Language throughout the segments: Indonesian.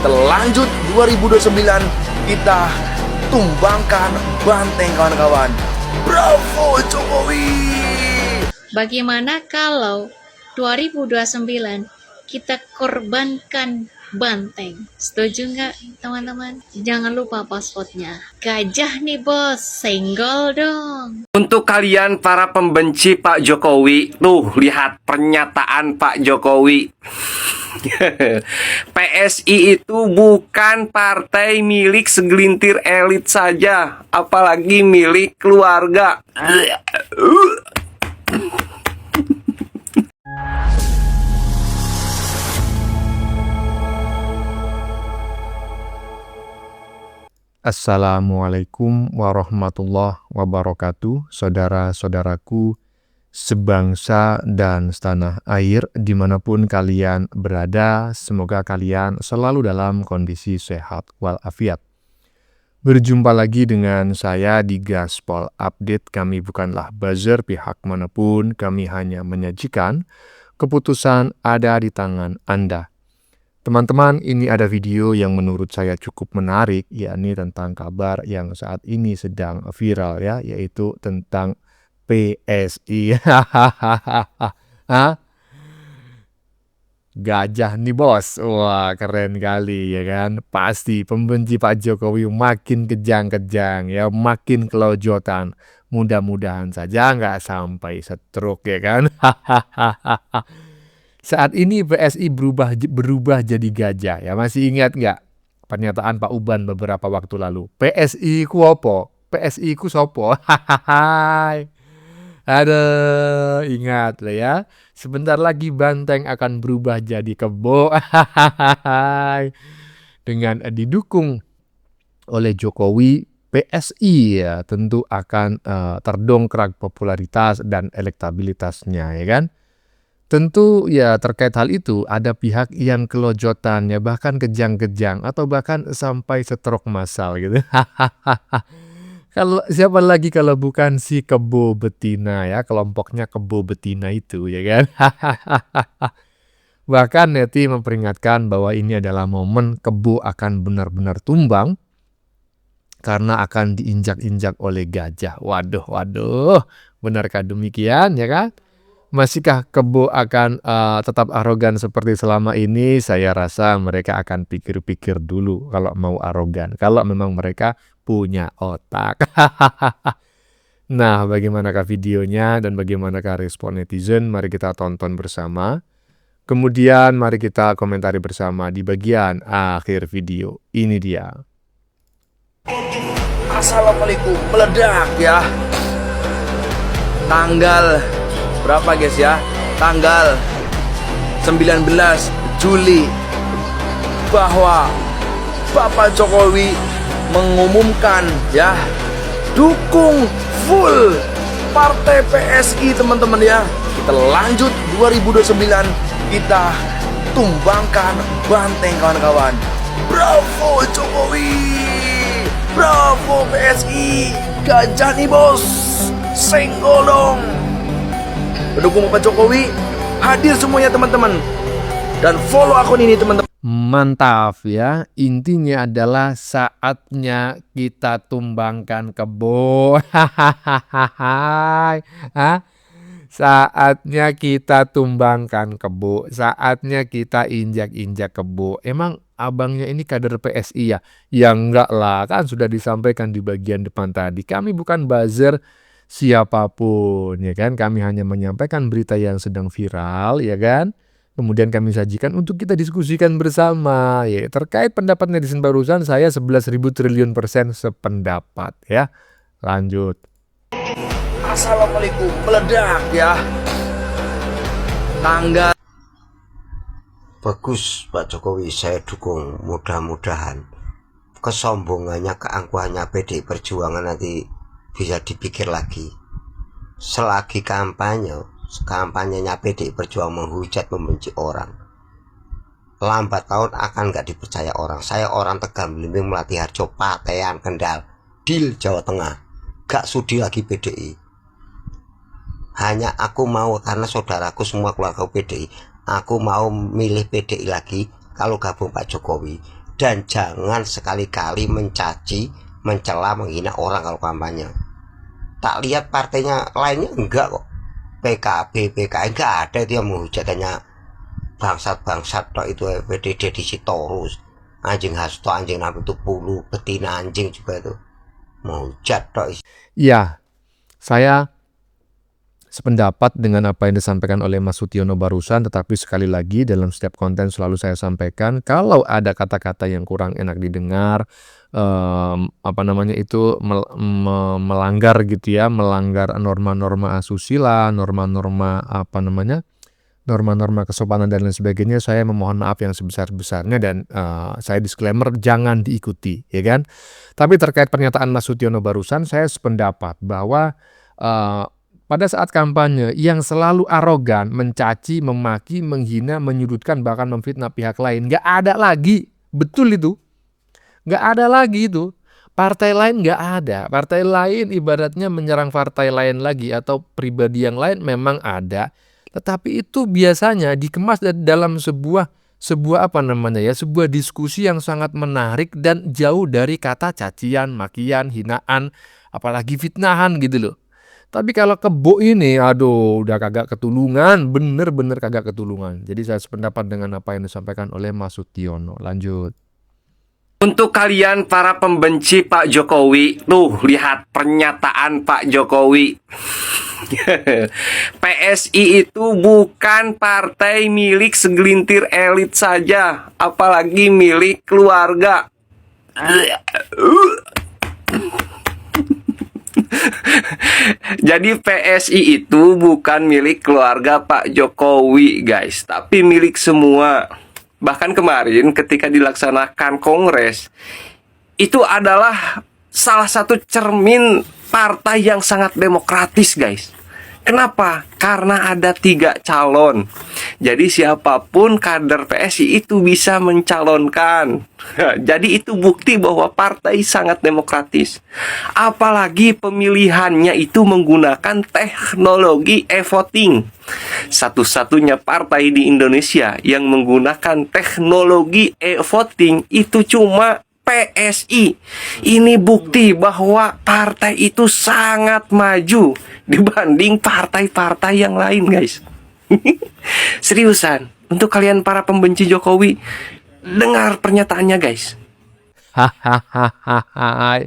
Kita lanjut 2029, kita tumbangkan banteng kawan-kawan. Bravo Jokowi. Bagaimana kalau 2029 kita korbankan banteng? Setuju nggak teman-teman? Jangan lupa pasportnya. Gajah nih bos, senggol dong. Untuk kalian para pembenci Pak Jokowi, tuh lihat pernyataan Pak Jokowi. PSI itu bukan partai milik segelintir elit saja, apalagi milik keluarga. Assalamualaikum warahmatullahi wabarakatuh, saudara-saudaraku sebangsa dan setanah air dimanapun kalian berada. Semoga kalian selalu dalam kondisi sehat walafiat. Berjumpa lagi dengan saya di Gaspol Update. Kami bukanlah buzzer pihak manapun, kami hanya menyajikan keputusan ada di tangan Anda. Teman-teman, ini ada video yang menurut saya cukup menarik, yakni tentang kabar yang saat ini sedang viral ya, yaitu tentang PSI. Gajah nih bos, wah keren kali ya kan. Pasti pembenci Pak Jokowi makin kejang-kejang ya, makin kelojotan. Mudah-mudahan saja nggak sampai stroke ya kan. Saat ini PSI berubah jadi gajah ya. Masih ingat nggak pernyataan Pak Uban beberapa waktu lalu? PSI ku opo? PSI ku sopo? Aduh, ingat lah ya. Sebentar lagi banteng akan berubah jadi kebo. Dengan didukung oleh Jokowi, PSI ya tentu akan terdongkrak popularitas dan elektabilitasnya ya kan. Tentu ya terkait hal itu ada pihak yang kelojotan ya, bahkan kejang-kejang atau bahkan sampai stroke massal gitu. Kalau siapa lagi kalau bukan si kebo betina ya, kelompoknya kebo betina itu ya kan. Bahkan neti memperingatkan bahwa ini adalah momen kebo akan benar-benar tumbang karena akan diinjak-injak oleh gajah. Waduh, benarkah demikian ya kan? Masihkah kebo akan tetap arogan seperti selama ini? Saya rasa mereka akan pikir-pikir dulu kalau mau arogan. Kalau memang mereka punya otak. Nah, bagaimanakah videonya dan bagaimanakah respon netizen? Mari kita tonton bersama. Kemudian mari kita komentari bersama di bagian akhir video. Ini dia. Assalamualaikum, meledak ya. Tanggal berapa guys ya? Tanggal 19 Juli bahwa Bapak Jokowi mengumumkan ya dukung full partai PSI teman-teman ya. Kita lanjut 2029, kita tumbangkan banteng kawan-kawan. Bravo Jokowi, bravo PSI, gajah nih bos, senggol dong. Pendukung Bapak Jokowi hadir semuanya teman-teman. Dan follow akun ini teman-teman. Mantap ya. Intinya adalah saatnya kita tumbangkan kebo. Saatnya kita tumbangkan kebo. Saatnya kita injak-injak kebo. Emang abangnya ini kader PSI ya? Ya enggak lah, kan sudah disampaikan di bagian depan tadi. Kami bukan buzzer siapapun ya kan, kami hanya menyampaikan berita yang sedang viral ya kan, kemudian kami sajikan untuk kita diskusikan bersama ya. Terkait pendapat netizen barusan, saya 11.000 triliun % sependapat ya. Lanjut. Assalamualaikum, meledak ya. Tanggal bagus Pak Jokowi, saya dukung. Mudah-mudahan kesombongannya, keangkuhannya PDI Perjuangan nanti bisa dipikir lagi. Selagi kampanyenya PDI Perjuangan menghujat, membenci orang, lambat tahun akan nggak dipercaya orang. Saya orang Tegal, Belimbing, Melati Harjo, Patean, Kendal, Dil, Jawa Tengah, gak sudi lagi PDI. Hanya aku mau, karena saudaraku semua keluarga PDI, aku mau milih PDI lagi kalau gabung Pak Jokowi. dan jangan sekali-kali mencaci, mencela, menghina orang kalau kampanye. Tak lihat partainya lainnya enggak kok. PKB, PKI enggak ada itu yang menghujat, hanya bangsat-bangsat tok itu PDD di Sitorus. Anjing Hasto, anjing Nabi Tupulu, betina anjing juga itu menghujat tok. Ya, saya sependapat dengan apa yang disampaikan oleh Mas Sutiono barusan, tetapi sekali lagi dalam setiap konten selalu saya sampaikan, kalau ada kata-kata yang kurang enak didengar, melanggar gitu ya, melanggar norma-norma asusila, norma-norma kesopanan dan lain sebagainya, saya memohon maaf yang sebesar-besarnya dan saya disclaimer jangan diikuti, ya kan. Tapi terkait pernyataan Mas Sutiono barusan, saya sependapat bahwa pada saat kampanye yang selalu arogan, mencaci, memaki, menghina, menyudutkan, bahkan memfitnah pihak lain, nggak ada lagi, betul itu, nggak ada lagi itu. Partai lain nggak ada, partai lain ibaratnya menyerang partai lain lagi atau pribadi yang lain memang ada. Tetapi itu biasanya dikemas dalam sebuah sebuah diskusi yang sangat menarik dan jauh dari kata cacian, makian, hinaan, apalagi fitnahan gitu loh. Tapi kalau kebo ini, aduh, udah kagak ketulungan, bener-bener kagak ketulungan. Jadi saya sependapat dengan apa yang disampaikan oleh Mas Sutiono. Lanjut. Untuk kalian para pembenci Pak Jokowi, tuh lihat pernyataan Pak Jokowi. PSI itu bukan partai milik segelintir elit saja, apalagi milik keluarga. Jadi PSI itu bukan milik keluarga Pak Jokowi, guys, tapi milik semua. Bahkan kemarin ketika dilaksanakan kongres, itu adalah salah satu cermin partai yang sangat demokratis, guys. Kenapa? Karena ada 3 calon. Jadi siapapun kader PSI itu bisa mencalonkan. Jadi itu bukti bahwa partai sangat demokratis. Apalagi pemilihannya itu menggunakan teknologi e-voting. Satu-satunya partai di Indonesia yang menggunakan teknologi e-voting itu cuma PSI. Ini bukti bahwa partai itu sangat maju dibanding partai-partai yang lain, guys. Seriusan, untuk kalian para pembenci Jokowi, dengar pernyataannya, guys. Hahaha.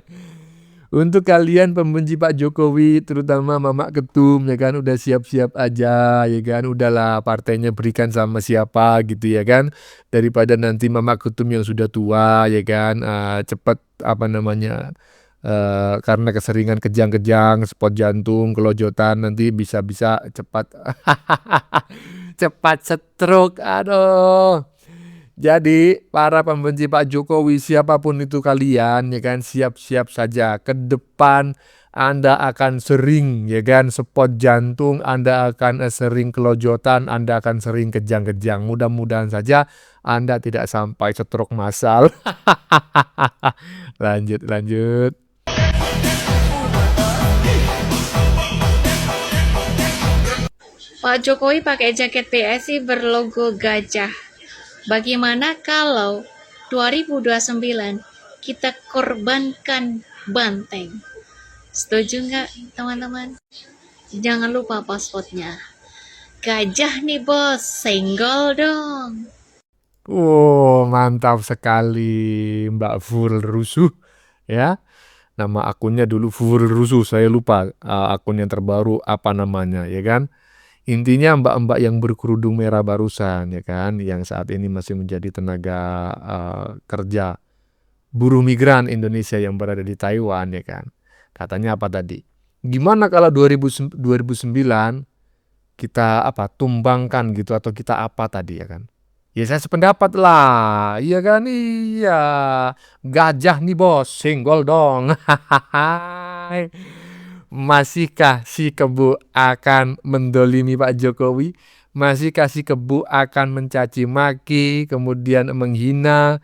Untuk kalian pembenci Pak Jokowi, terutama Mamak Ketum, ya kan, udah siap-siap aja, ya kan, udahlah partainya berikan sama siapa gitu ya kan, daripada nanti Mamak Ketum yang sudah tua, ya kan, cepat karena keseringan kejang-kejang, spot jantung, kelojotan, nanti bisa-bisa cepat cepat stroke, aduh. Jadi para pembenci Pak Jokowi siapapun itu kalian, ya kan, siap-siap saja ke depan Anda akan sering, ya kan, spot jantung, Anda akan sering kelojotan, Anda akan sering kejang-kejang. Mudah-mudahan saja Anda tidak sampai stroke massal. Lanjut. Pak Jokowi pakai jaket PSI berlogo gajah. Bagaimana kalau 2029 kita korbankan banteng? Setuju nggak teman-teman? Jangan lupa pasportnya. Gajah nih bos, senggol dong. Mantap sekali Mbak Furul Rusuh ya. Nama akunnya dulu Furul Rusuh, saya lupa akun yang terbaru apa namanya, ya kan. Intinya mbak-mbak yang berkerudung merah barusan, ya kan, yang saat ini masih menjadi tenaga kerja buruh migran Indonesia yang berada di Taiwan, ya kan. Katanya apa tadi? Gimana kalau 2009 kita tumbangkan gitu, atau kita apa tadi, ya kan? Ya saya sependapat lah, iya kan, iya. Gajah nih bos, senggol dong. Masihkah si Kebu akan mendolimi Pak Jokowi? Masihkah si Kebu akan mencaci maki, kemudian menghina,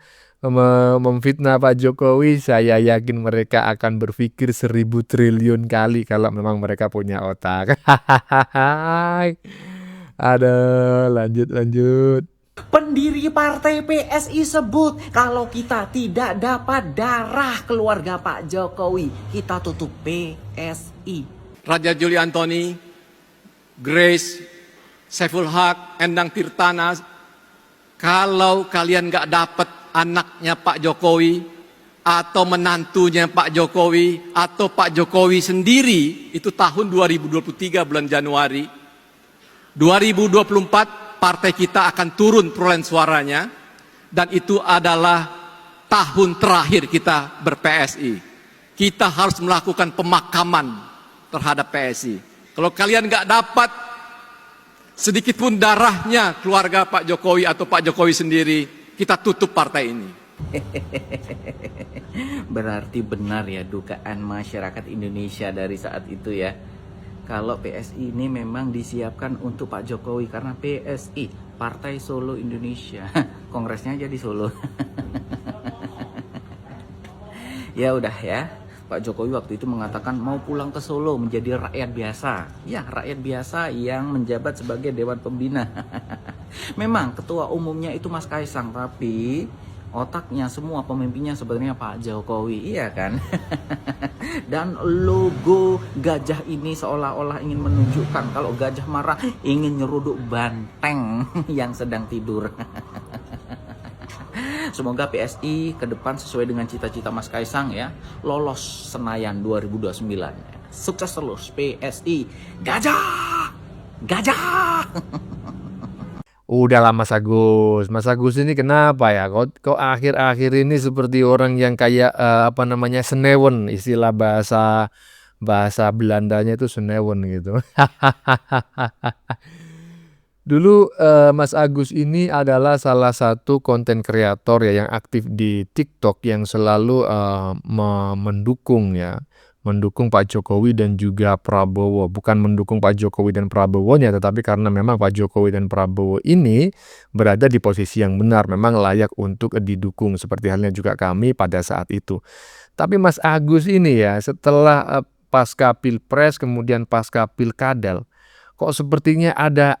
memfitnah Pak Jokowi? Saya yakin mereka akan berpikir 1000 triliun kali kalau memang mereka punya otak. Aduh, lanjut. Pendiri partai PSI sebut kalau kita tidak dapat darah keluarga Pak Jokowi, kita tutup PSI. Raja Juli Antoni, Grace, Saiful Haq, Endang Tirtana, kalau kalian gak dapat anaknya Pak Jokowi, atau menantunya Pak Jokowi, atau Pak Jokowi sendiri, itu tahun 2023 bulan Januari, 2024 partai kita akan turun perolehan suaranya, dan itu adalah tahun terakhir kita ber-PSI. Kita harus melakukan pemakaman terhadap PSI. Kalau kalian nggak dapat sedikit pun darahnya keluarga Pak Jokowi atau Pak Jokowi sendiri, kita tutup partai ini. Berarti benar ya dugaan masyarakat Indonesia dari saat itu ya. Kalau PSI ini memang disiapkan untuk Pak Jokowi, karena PSI, Partai Solo Indonesia, kongresnya aja di Solo. Ya udah ya, Pak Jokowi waktu itu mengatakan mau pulang ke Solo menjadi rakyat biasa. Ya, rakyat biasa yang menjabat sebagai Dewan Pembina. Memang ketua umumnya itu Mas Kaisang, tapi otaknya semua pemimpinnya sebenarnya Pak Jokowi, iya kan? Dan logo gajah ini seolah-olah ingin menunjukkan kalau gajah marah ingin nyeruduk banteng yang sedang tidur. Semoga PSI ke depan sesuai dengan cita-cita Mas Kaisang ya, lolos Senayan 2029. Sukses terus PSI. Gajah! Gajah! Udahlah Mas Agus. Mas Agus ini kenapa ya? Kok akhir-akhir ini seperti orang yang kayak senewen, istilah bahasa Belandanya itu senewen gitu. Dulu Mas Agus ini adalah salah satu konten kreator ya yang aktif di TikTok yang selalu mendukung Pak Jokowi dan juga Prabowo. Bukan mendukung Pak Jokowi dan Prabowo-nya, tetapi karena memang Pak Jokowi dan Prabowo ini berada di posisi yang benar, memang layak untuk didukung, seperti halnya juga kami pada saat itu. Tapi Mas Agus ini ya, setelah pasca Pilpres kemudian pasca Pilkada, kok sepertinya ada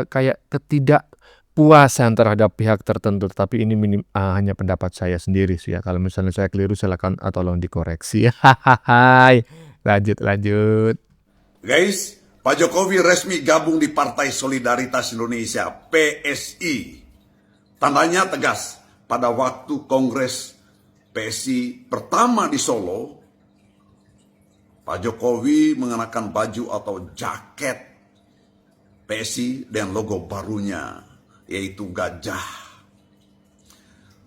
kayak ketidakpuasan terhadap pihak tertentu, tapi ini hanya pendapat saya sendiri sih ya. Kalau misalnya saya keliru silakan tolong dikoreksi. Hai, lanjut. Guys, Pak Jokowi resmi gabung di Partai Solidaritas Indonesia PSI. Tandanya tegas pada waktu Kongres PSI pertama di Solo, Pak Jokowi mengenakan baju atau jaket PSI dengan logo barunya, yaitu gajah.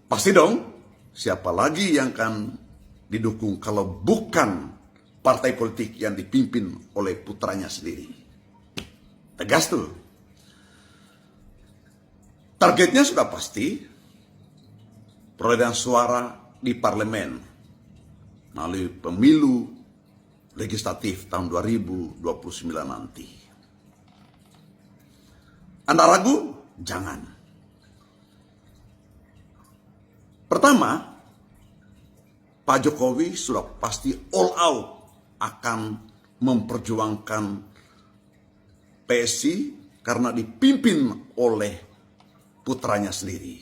Pasti dong, siapa lagi yang akan didukung kalau bukan partai politik yang dipimpin oleh putranya sendiri. Tegas tuh. Targetnya sudah pasti, perolehan suara di parlemen melalui pemilu legislatif tahun 2029 nanti. Anda ragu? Jangan. Pertama, Pak Jokowi sudah pasti all out akan memperjuangkan PSI karena dipimpin oleh putranya sendiri.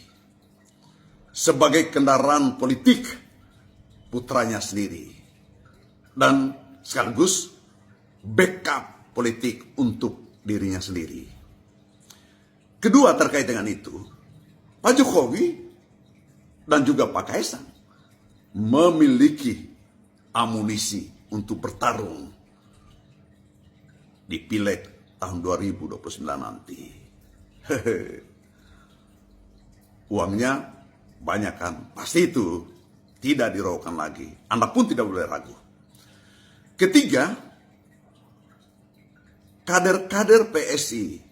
Sebagai kendaraan politik putranya sendiri. Dan sekaligus backup politik untuk dirinya sendiri. Kedua, terkait dengan itu, Pak Jokowi dan juga Pak Kaisang memiliki amunisi untuk bertarung di Pileg tahun 2029 nanti. Uangnya banyak kan? Pasti itu tidak diragukan lagi. Anda pun tidak boleh ragu. Ketiga, kader-kader PSI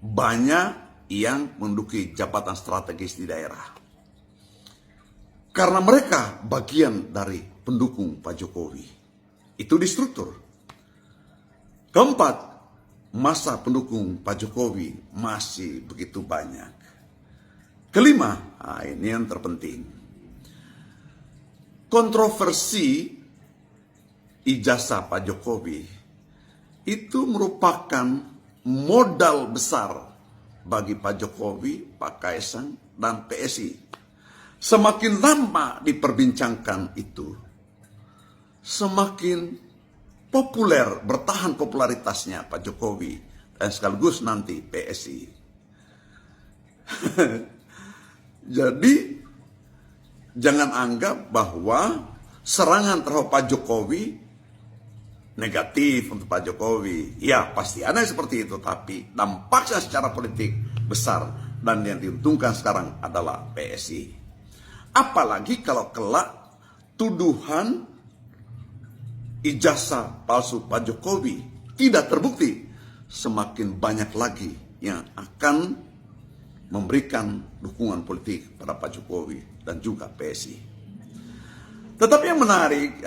banyak yang menduduki jabatan strategis di daerah. Karena mereka bagian dari pendukung Pak Jokowi. Itu di struktur. Keempat, masa pendukung Pak Jokowi masih begitu banyak. Kelima, ini yang terpenting. Kontroversi ijazah Pak Jokowi itu merupakan modal besar bagi Pak Jokowi, Pak Kaisang, dan PSI. Semakin lama diperbincangkan itu, semakin populer, bertahan popularitasnya Pak Jokowi dan sekaligus nanti PSI. Jadi jangan anggap bahwa serangan terhadap Pak Jokowi negatif untuk Pak Jokowi. Ya, pasti ada seperti itu, tapi dampaknya secara politik besar dan yang diuntungkan sekarang adalah PSI. Apalagi kalau kelak tuduhan ijazah palsu Pak Jokowi tidak terbukti, semakin banyak lagi yang akan memberikan dukungan politik pada Pak Jokowi dan juga PSI. Tetapi yang menarik,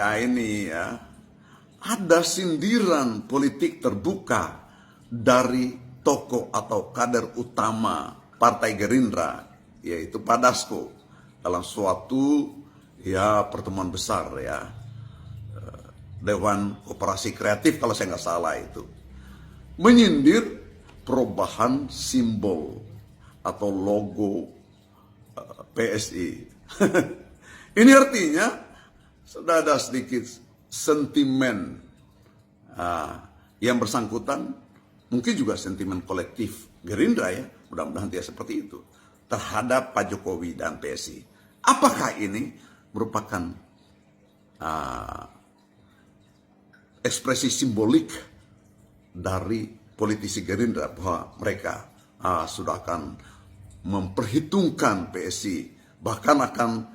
ada sindiran politik terbuka dari tokoh atau kader utama Partai Gerindra, yaitu Pak Dasko, dalam suatu pertemuan besar Dewan Koperasi Kreatif kalau saya nggak salah itu, menyindir perubahan simbol atau logo PSI. Ini artinya sudah ada sedikit sentimen yang bersangkutan, mungkin juga sentimen kolektif Gerindra mudah-mudahan tidak seperti itu, terhadap Pak Jokowi dan PSI. Apakah ini merupakan ekspresi simbolik dari politisi Gerindra bahwa mereka sudah akan memperhitungkan PSI, bahkan akan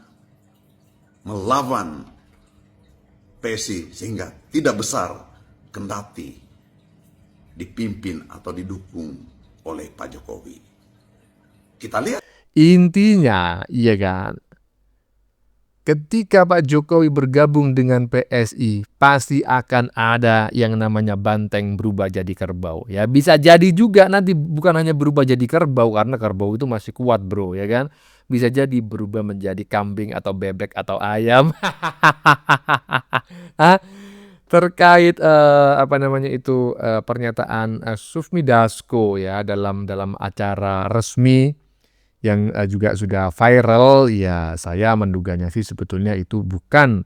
melawan PSI sehingga tidak besar kendati dipimpin atau didukung oleh Pak Jokowi. Kita lihat. Intinya, iya kan, ketika Pak Jokowi bergabung dengan PSI, pasti akan ada yang namanya banteng berubah jadi kerbau. Ya, bisa jadi juga nanti bukan hanya berubah jadi kerbau, karena kerbau itu masih kuat, bro, ya kan? Bisa jadi berubah menjadi kambing atau bebek atau ayam. Terkait pernyataan Sufmi Dasko dalam acara resmi yang juga sudah viral, ya saya menduganya sih sebetulnya itu bukan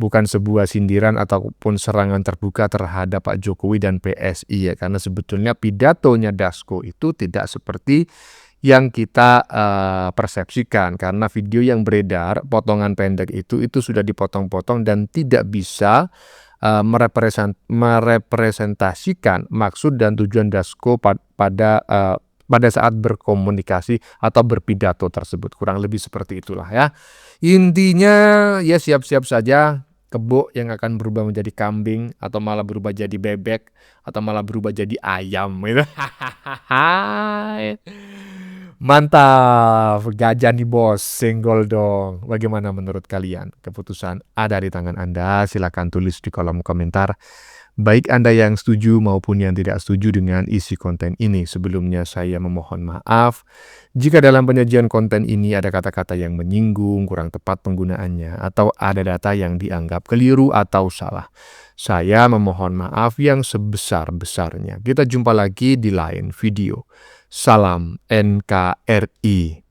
sebuah sindiran ataupun serangan terbuka terhadap Pak Jokowi dan PSI karena sebetulnya pidatonya Dasko itu tidak seperti yang kita persepsikan, karena video yang beredar potongan pendek itu sudah dipotong-potong dan tidak bisa merepresentasikan maksud dan tujuan Dasko pada saat berkomunikasi atau berpidato tersebut. Kurang lebih seperti itulah ya. Intinya ya siap-siap saja kebo yang akan berubah menjadi kambing atau malah berubah jadi bebek atau malah berubah jadi ayam gitu. Mantap, gajah nih bos, senggol dong. Bagaimana menurut kalian? Keputusan ada di tangan Anda, silakan tulis di kolom komentar. Baik Anda yang setuju maupun yang tidak setuju dengan isi konten ini. Sebelumnya saya memohon maaf jika dalam penyajian konten ini ada kata-kata yang menyinggung, kurang tepat penggunaannya, atau ada data yang dianggap keliru atau salah. Saya memohon maaf yang sebesar-besarnya. Kita jumpa lagi di lain video. Salam NKRI.